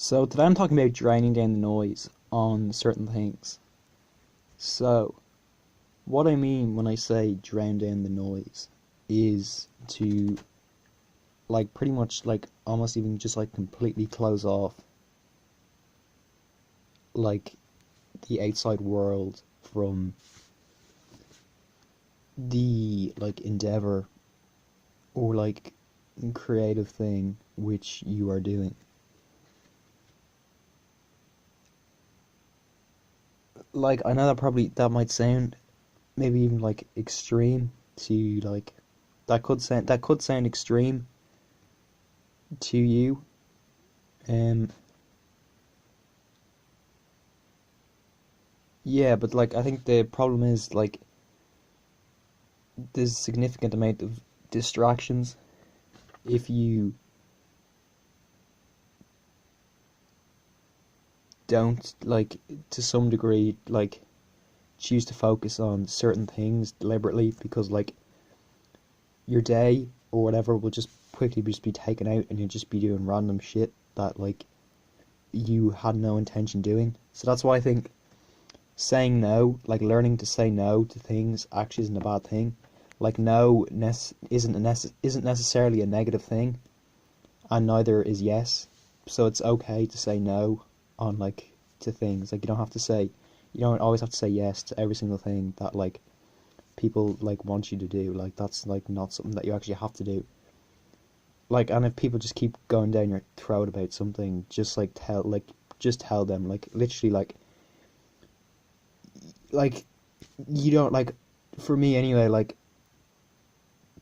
So today I'm talking about draining down the noise on certain things. So what I mean when I say drown down the noise is to pretty much almost even just completely close off like the outside world from the endeavor or creative thing which you are doing. I know that might sound maybe even extreme to that could sound extreme to you. Um yeah, but I think the problem is there's a significant amount of distractions if you don't to some degree choose to focus on certain things deliberately, because your day or whatever will just quickly just be taken out and you'll just be doing random shit that you had no intention doing. So that's why I think saying no, learning to say no to things actually isn't a bad thing. No isn't necessarily a negative thing, and neither is yes. So it's okay to say no on to things. You don't always have to say yes to every single thing that people want you to do. That's not something that you actually have to do. And if people just keep going down your throat about something, just tell them, literally, you don't for me anyway,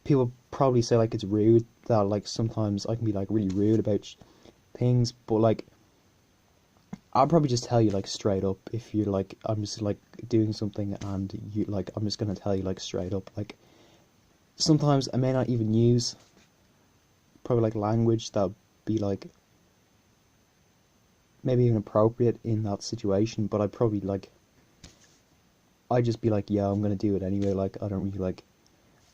people probably say it's rude that sometimes I can be really rude about things, but I'll probably just tell you straight up. If you're I'm just doing something and you I'm just gonna tell you straight up. Sometimes I may not even use probably language that would be maybe even appropriate in that situation, but I'd probably I'd just be yeah, I'm gonna do it anyway. I don't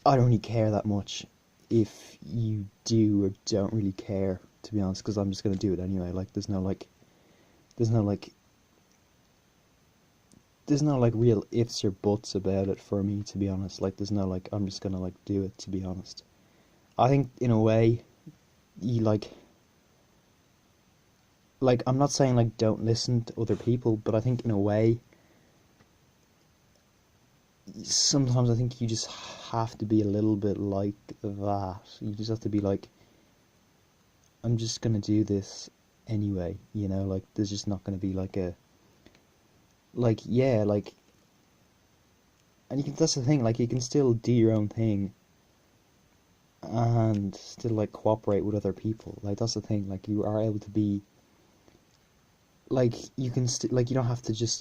really care that much if you do or don't really care, to be honest, because I'm just gonna do it anyway. There's no there's no real ifs or buts about it for me, to be honest. There's no I'm just gonna do it, to be honest. I think in a way you I'm not saying don't listen to other people, but I think in a way sometimes I think you just have to be a little bit like that. You just have to be I'm just gonna do this anyway, there's just not gonna be a yeah, and you can, that's the thing, you can still do your own thing and still cooperate with other people. That's the thing, you are able to be you can you don't have to just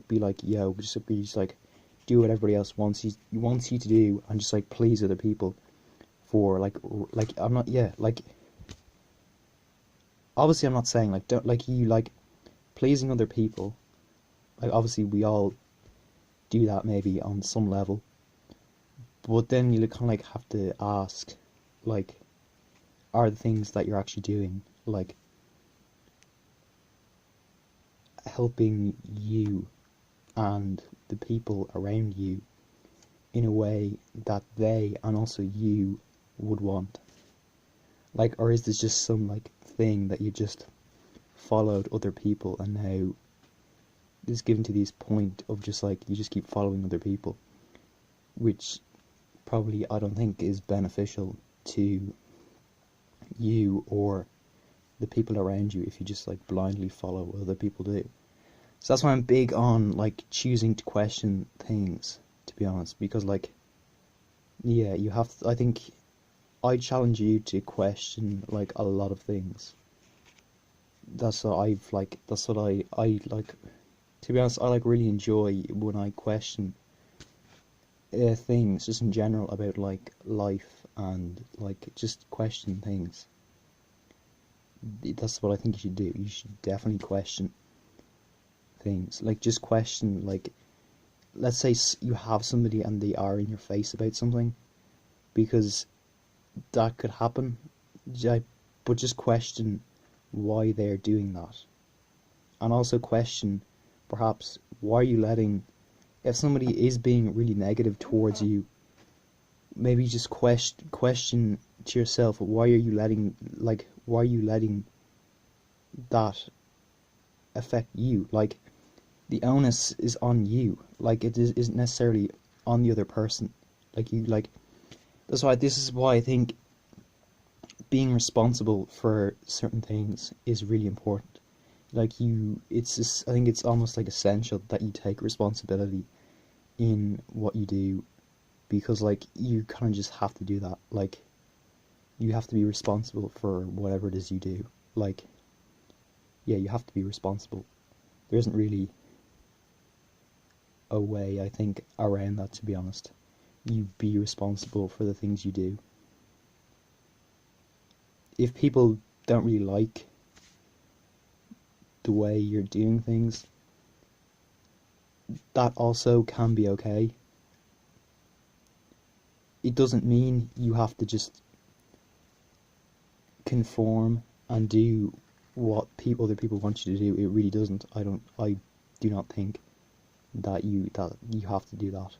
be yo, just do what everybody else wants you to do, and just please other people for I'm not, yeah, obviously I'm not saying don't you pleasing other people, obviously we all do that maybe on some level, but then you kind of have to ask are the things that you're actually doing helping you and the people around you in a way that they and also you would want, or is this just some thing that you just followed other people and now is given to this point of just you just keep following other people, which probably I don't think is beneficial to you or the people around you if you just blindly follow what other people do. So that's why I'm big on choosing to question things, to be honest, because yeah, you have to, I think I challenge you to question a lot of things. That's what that's what I to be honest, I really enjoy when I question things just in general about life, and just question things. That's what I think you should do. You should definitely question things. Just question, let's say you have somebody and they are in your face about something, because that could happen. But just question why they're doing that, and also question perhaps why are you letting, if somebody is being really negative towards you, maybe just question to yourself, why are you letting that affect you? Like, the onus is on you. Like, isn't necessarily on the other person. This is why I think being responsible for certain things is really important. I think it's almost like essential that you take responsibility in what you do, because like you kind of just have to do that. Like, you have to be responsible for whatever it is you do. Like, yeah, you have to be responsible. There isn't really a way, I think, around that, to be honest. You be responsible for the things you do. If people don't really like the way you're doing things, that also can be okay. It doesn't mean you have to just conform and do what other people want you to do. It really doesn't. I do not think that you have to do that.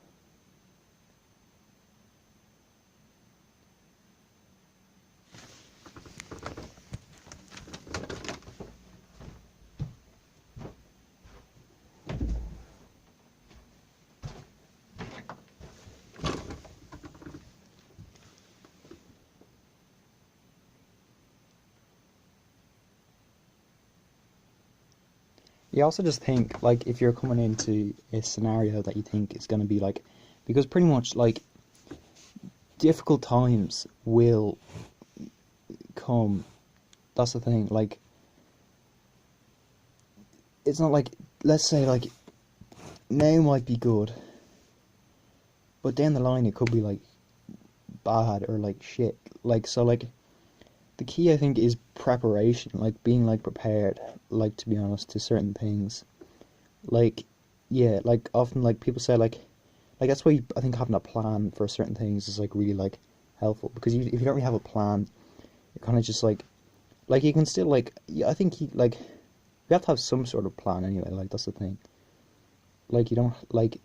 You also just think, like, if you're coming into a scenario that you think is going to be like, because pretty much like difficult times will come. That's the thing. Like, it's not like, let's say like now might be good, but down the line it could be like bad or like shit. Like, so like the key, I think, is preparation, like being like prepared, like, to be honest, to certain things. Like, yeah, like often like people say like that's why I think having a plan for certain things is like really like helpful, because if you don't really have a plan, you're kind of just like you can still like, yeah, I think like you have to have some sort of plan anyway. Like, that's the thing. Like, you don't like,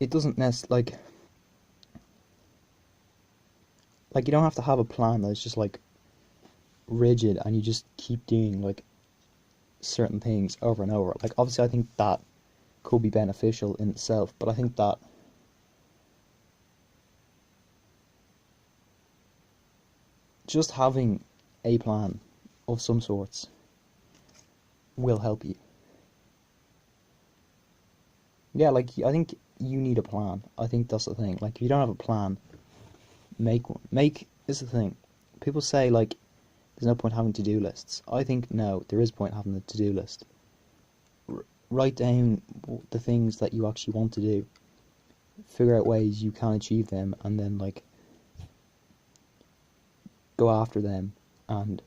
it doesn't like you don't have to have a plan that's just like rigid and you just keep doing like certain things over and over. Like, obviously I think that could be beneficial in itself, but I think that just having a plan of some sorts will help you. Yeah, like, I think you need a plan. I think that's the thing. Like, if you don't have a plan, make one. Is the thing. People say like there's no point having to-do lists. I think no, there is point having a to-do list. Write down the things that you actually want to do. Figure out ways you can achieve them, and then like go after them, and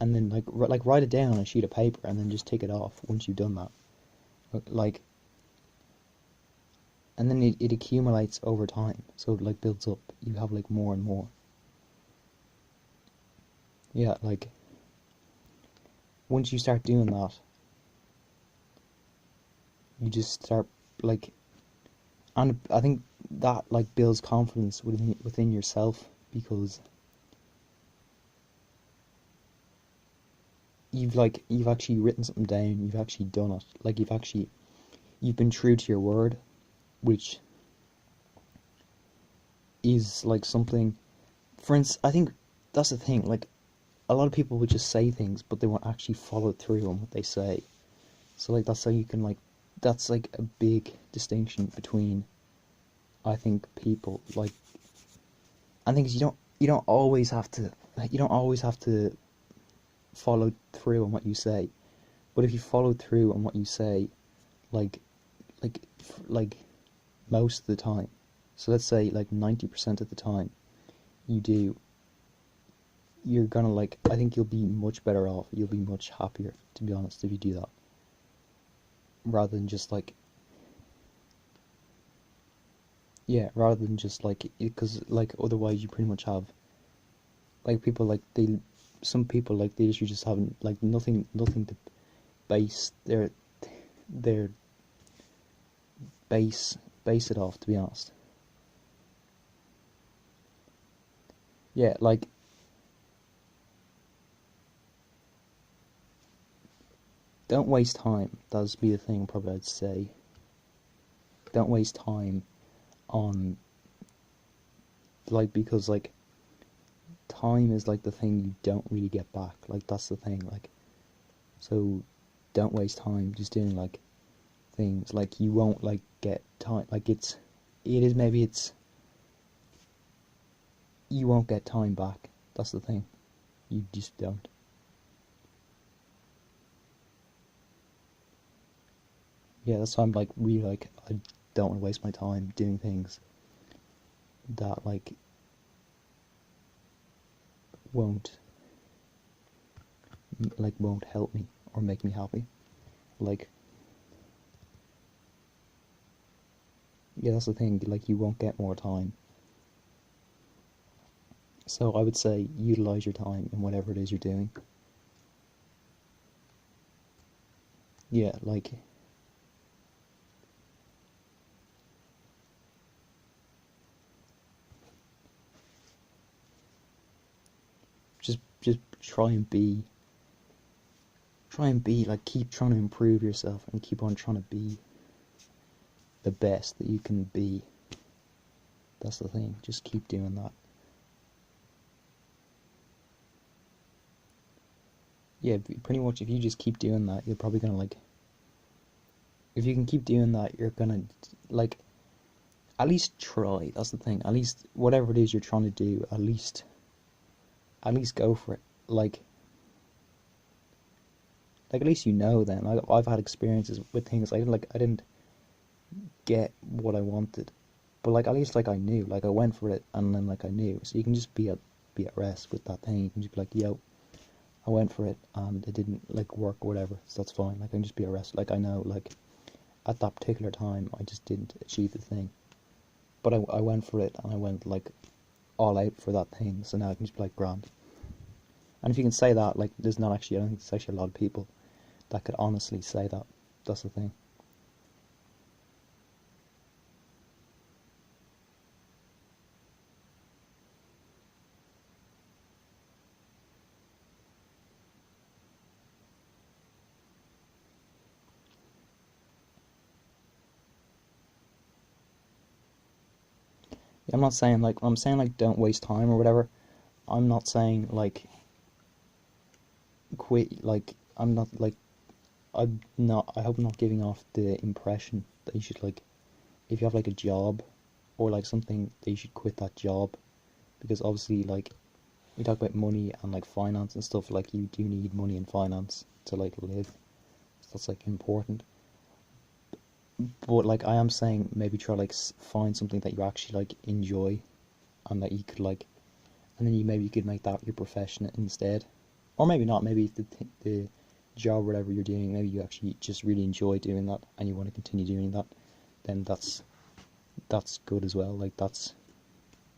then like write it down on a sheet of paper, and then just tick it off once you've done that. Like, and then it accumulates over time, so it like builds up. You have like more and more. Yeah, like once you start doing that, you just start like, and I think that like builds confidence within yourself, because you've actually written something down, you've actually done it, like you've been true to your word, which is like something. For instance, I think that's the thing. Like, a lot of people would just say things, but they won't actually follow through on what they say. So like that's how you can like, that's like a big distinction between, I think, people. Like, I think you don't always have to follow through on what you say, but if you follow through on what you say, like like like most of the time, so let's say like 90% of the time you do, you're gonna like, I think you'll be much better off, you'll be much happier, to be honest, if you do that, rather than just like, yeah, rather than just like, because like otherwise you pretty much have like people like they some people like they just haven't like nothing to base their base it off, to be honest. Yeah, like don't waste time. That'd be the thing probably I'd say. Don't waste time on like because like time is like the thing you don't really get back. Like that's the thing. Like so don't waste time just doing like things like you won't like get time like it is maybe it's you won't get time back. That's the thing. You just don't. Yeah, that's why I'm like really like I don't want to waste my time doing things that like won't won't help me or make me happy. Like yeah, that's the thing. Like you won't get more time. So I would say utilize your time in whatever it is you're doing. Yeah, like just try and be like keep trying to improve yourself and keep on trying to be the best that you can be. That's the thing. Just keep doing that. Yeah, pretty much if you just keep doing that, you're probably gonna like if you can keep doing that, you're gonna like at least try. That's the thing. At least whatever it is you're trying to do, at least go for it. Like at least you know then. I've had experiences with things I didn't get what I wanted, but like at least like I knew, like I went for it and then like I knew. So you can just be at rest with that thing. You can just be like, yo, I went for it and it didn't like work or whatever. So that's fine. Like I can just be at rest. Like I know like at that particular time I just didn't achieve the thing, but I went for it and I went like all out for that thing. So now I can just be like grand. And if you can say that, like there's not actually I don't think there's actually a lot of people that could honestly say that. That's the thing. I'm not saying like I'm saying like don't waste time or whatever. I'm not saying like quit. Like I'm not like I'm not. I hope I'm not giving off the impression that you should like if you have like a job or like something that you should quit that job because obviously like we talk about money and like finance and stuff. Like you do need money and finance to like live. So that's like important. But like I am saying, maybe try like find something that you actually like enjoy and that you could like and then you maybe you could make that your profession instead, or maybe not. Maybe the job, whatever you're doing, maybe you actually just really enjoy doing that and you want to continue doing that. Then that's good as well. Like that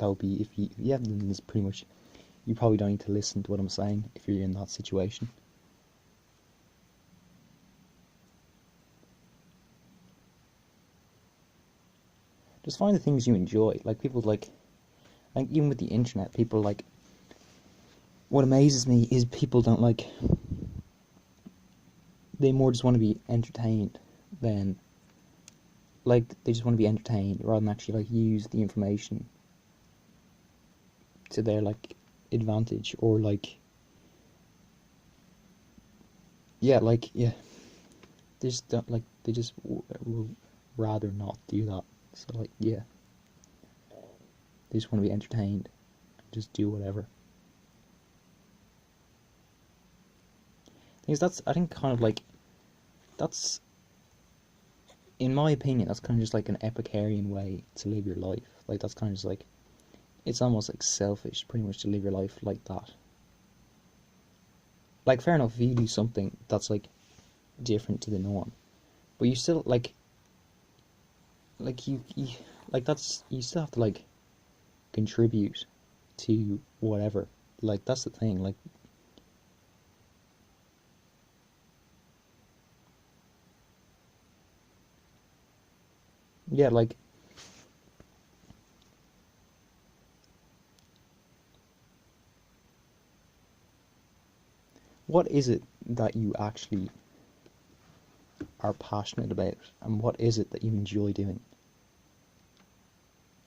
would be if you yeah. Then it's pretty much you probably don't need to listen to what I'm saying if you're in that situation. Just find the things you enjoy. Like people like even with the internet, people like what amazes me is people don't like they more just want to be entertained than like they just want to be entertained rather than actually like use the information to their like advantage or like yeah like yeah they just don't like they just will rather not do that. So like yeah they just want to be entertained, just do whatever. Thing is that's I think kind of like that's in my opinion that's kind of just like an Epicurean way to live your life. Like that's kind of just like it's almost like selfish pretty much to live your life like that. Like fair enough if you do something that's like different to the norm, but you still you like that's you still have to like contribute to whatever like that's the thing, like yeah, like what is it that you actually are passionate about, and what is it that you enjoy doing?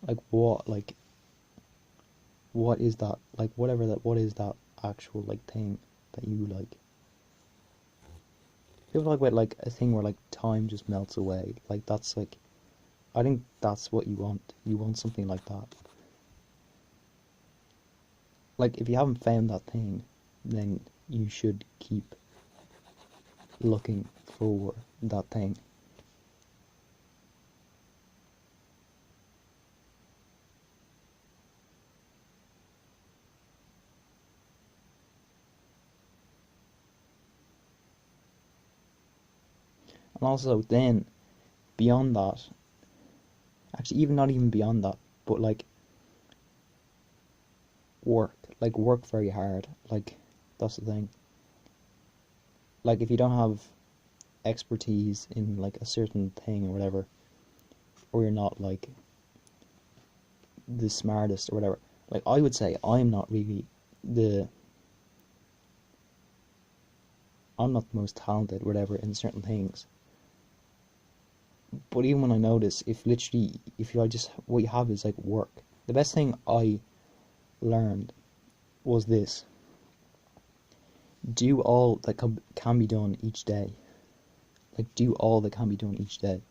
Like what is that, like whatever that, what is that actual like thing that you like? People talk about like a thing where like time just melts away. Like that's like, I think that's what you want. You want something like that. Like if you haven't found that thing, then you should keep looking for that thing. And also then beyond that, actually even not even beyond that, but like work very hard. Like that's the thing. Like if you don't have expertise in like a certain thing or whatever, or you're not like the smartest or whatever, like I would say the I'm not the most talented whatever in certain things. But even when I notice, if you just, what you have is like work. The best thing I learned was this: do all that can be done each day. Like do all that can be done each day,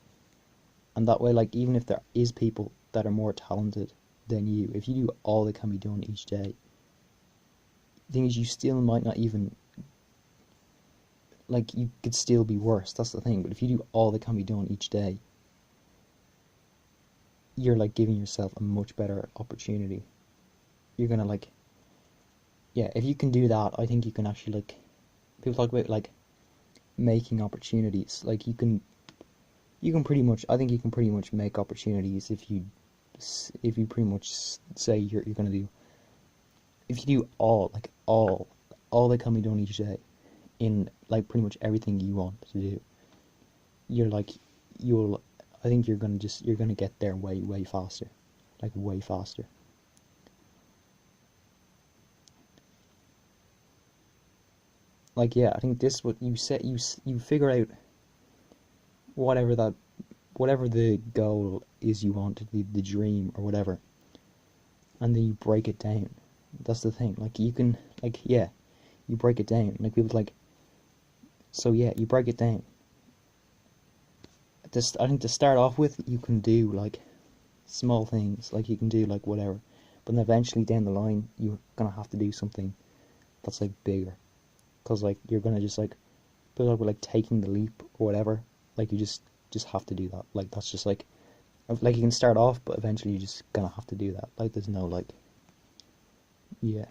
and that way, like even if there is people that are more talented than you, if you do all that can be done each day, the thing is you still might not even, like you could still be worse. That's the thing. But if you do all that can be done each day, you're like giving yourself a much better opportunity. You're gonna like, yeah, if you can do that, I think you can actually like, people talk about like making opportunities. Like you can pretty much, I think you can pretty much make opportunities if you pretty much say you're gonna do, if you do all that can be done each day in like pretty much everything you want to do, you're like, you'll, I think you're gonna get there way faster, like way faster. Like yeah, I think this, what you set, you figure out whatever that, whatever the goal is you want, the dream or whatever, and then you break it down. That's the thing. Like you can, like yeah, you break it down. Like people like, so yeah, you break it down. Just, I think to start off with, you can do like small things, like you can do like whatever, but then eventually down the line, you're gonna have to do something that's like bigger, because like you're gonna just like, but like taking the leap or whatever, like you just have to do that. Like that's just like you can start off, but eventually you're just gonna have to do that. Like there's no like, yeah.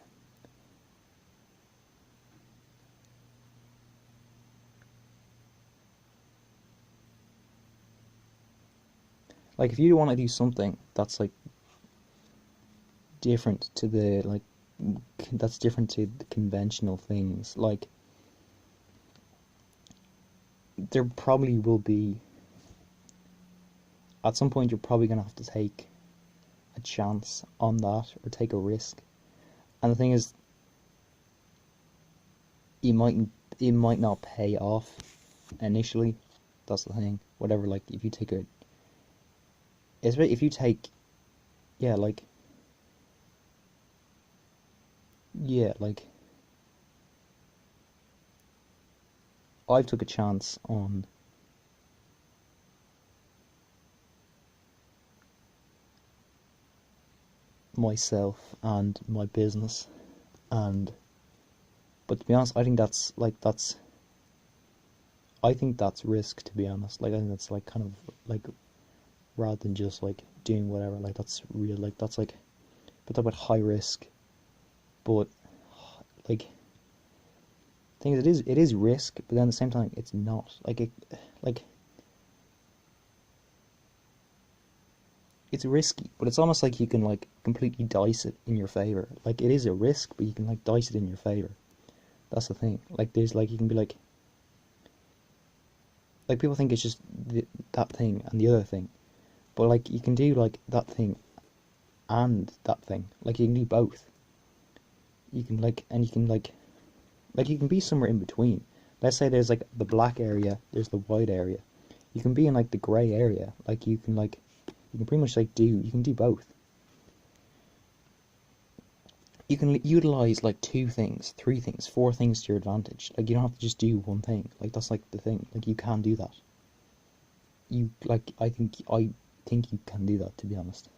Like if you want to do something that's like different to the like, that's different to the conventional things, like there probably will be, at some point you're probably gonna have to take a chance on that or take a risk. And the thing is, you might it might not pay off initially. That's the thing. Whatever, like if you take a, especially if you take, yeah, like yeah, like I took a chance on myself and my business, and but to be honest, I think that's like I think that's risk, to be honest. Like I think that's like kind of like, rather than just like doing whatever, like that's real, like that's like, but talk about high risk, but like thing is, it is risk, but then at the same time it's not like it, like it's risky, but it's almost like you can like completely dice it in your favor. Like it is a risk, but you can like dice it in your favor. That's the thing. Like there's like you can be like people think it's just that thing and the other thing, but like you can do like that thing and that thing. Like you can do both. You can you can like you can be somewhere in between. Let's say there's like the black area, there's the white area. You can be in like the grey area. Like you can pretty much like you can do both. You can utilize like 2 things, 3 things, 4 things to your advantage. Like you don't have to just do one thing. Like that's like the thing. Like you can do that. I think you can do that, to be honest.